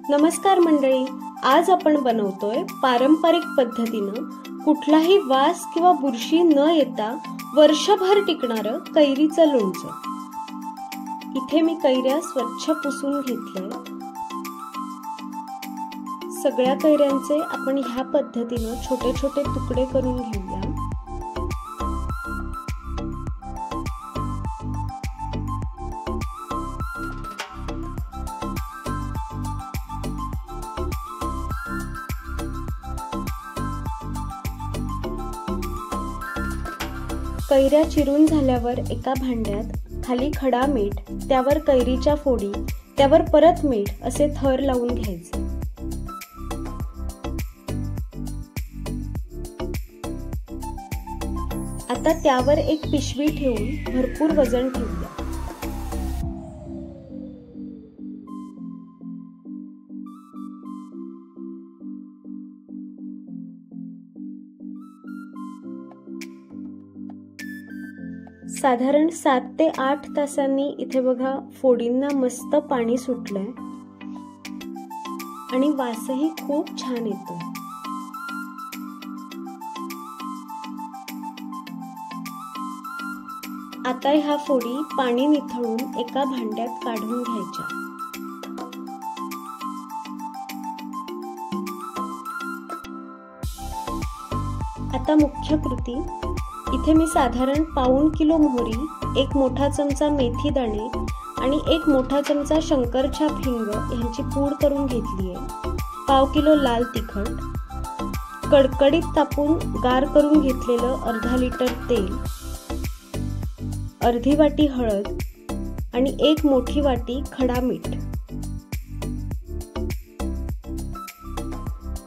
नमस्कार मंडळी, आज आपण बनवतोय पारंपरिक पद्धतीनं कुठलाही वास किंवा बुरशी न येता वर्षभर टिकणारं कैरीचं लोणचं। इथे मी कैऱ्या स्वच्छ पुसून घेतल्या। सगळ्या कैऱ्यांचे आपण ह्या पद्धतीनं छोटे छोटे तुकडे करून घेऊया। कैऱ्या चिरून झाल्यावर एका भांड्यात खाली खडा मीठ, त्यावर कैरीच्या फोडी, त्यावर परत मीठ असे थर लावून घ्यायचे। आता त्यावर एक पिशवी ठेवून भरपूर वजन ठेवूया। साधारण 7 ते 8 तासांनी इथे बघा फोडींना मस्त पाणी सुटलंय आणि वासही खूप छान येतोय। आता ह्या फोडी पाणी निथळून एका भांड्यात काढून घ्यायच्या। आता मुख्य कृती, इथे मी साधारण पाऊण किलो मोहरी, 1 मोठा चमचा मेथी दाणे आणि 1 मोठा चमचा शंकरछाप हिंग यांची पूड करून घेतली आहे। पाव किलो लाल तिखट, कडकडीत तापून गार करून घेतलेलं अर्धा लिटर तेल, अर्धी वाटी हळद आणि 1 मोठी वाटी खडा मीठ।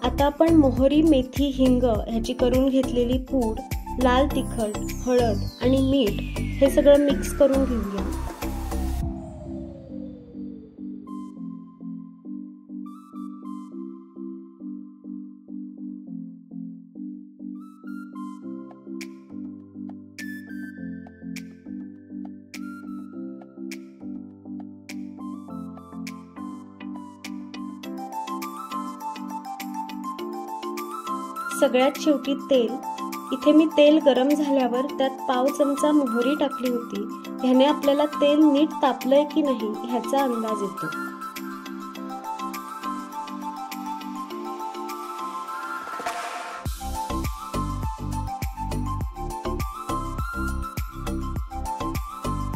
आता आपण मोहरी, मेथी, हिंग ह्याची करून घेतलेली पूड, लाल तिखट, हळद आणि मीठ हे सगळं मिक्स करून घेऊया। सगळ्यात शेवटी तेल, इथे मी तेल गरम झाल्यावर त्यात पाव चमचा मोहरी टाकली होती। ह्याने आपल्याला तेल नीट तापलंय की नाही ह्याचा अंदाज येतो।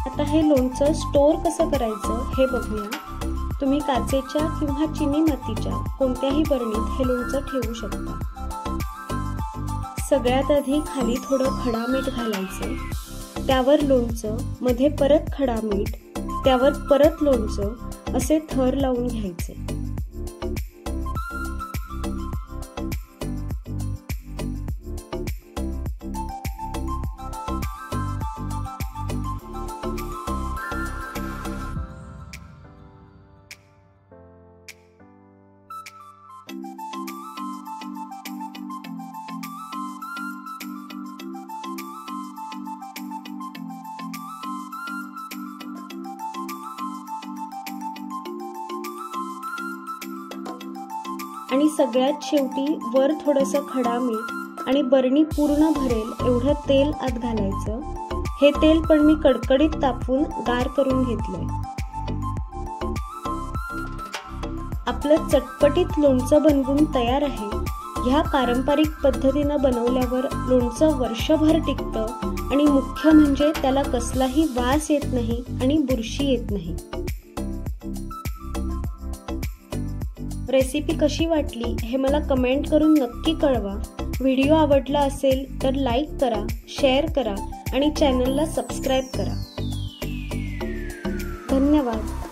आता हे लोणचं स्टोर कसं करायचं हे बघूया। तुम्ही काचेच्या किंवा चिनी मातीच्या कोणत्याही बरणीत हे लोणचं ठेवू शकता। सगळ्यात आधी खाली थोडं खडा मीठ घालायचं, त्यावर लोणचं, मध्ये परत खडा मीठ, त्यावर परत लोणचं असे थर लावून घ्यायचे। आणि सगळ्यात शेवटी वर थोडंसं खडा मीठ आणि बरणी पूर्ण भरेल एवढं तेल आत घालायचं। हे तेल पण मी कडकडीत तापवून गार करून घेतलंय। आपलं चटपटीत लोणचं बनवून तयार आहे। ह्या पारंपरिक पद्धतीनं बनवल्यावर लोणचं वर्षभर टिकतं आणि मुख्य म्हणजे त्याला कसलाही वास येत नाही आणि बुरशी येत नाही। रेसिपी कशी वाटली हे मला कमेंट करून नक्की कळवा। व्हिडिओ आवडला असेल तर लाईक करा, शेअर करा आणि चॅनलला सबस्क्राईब करा। धन्यवाद।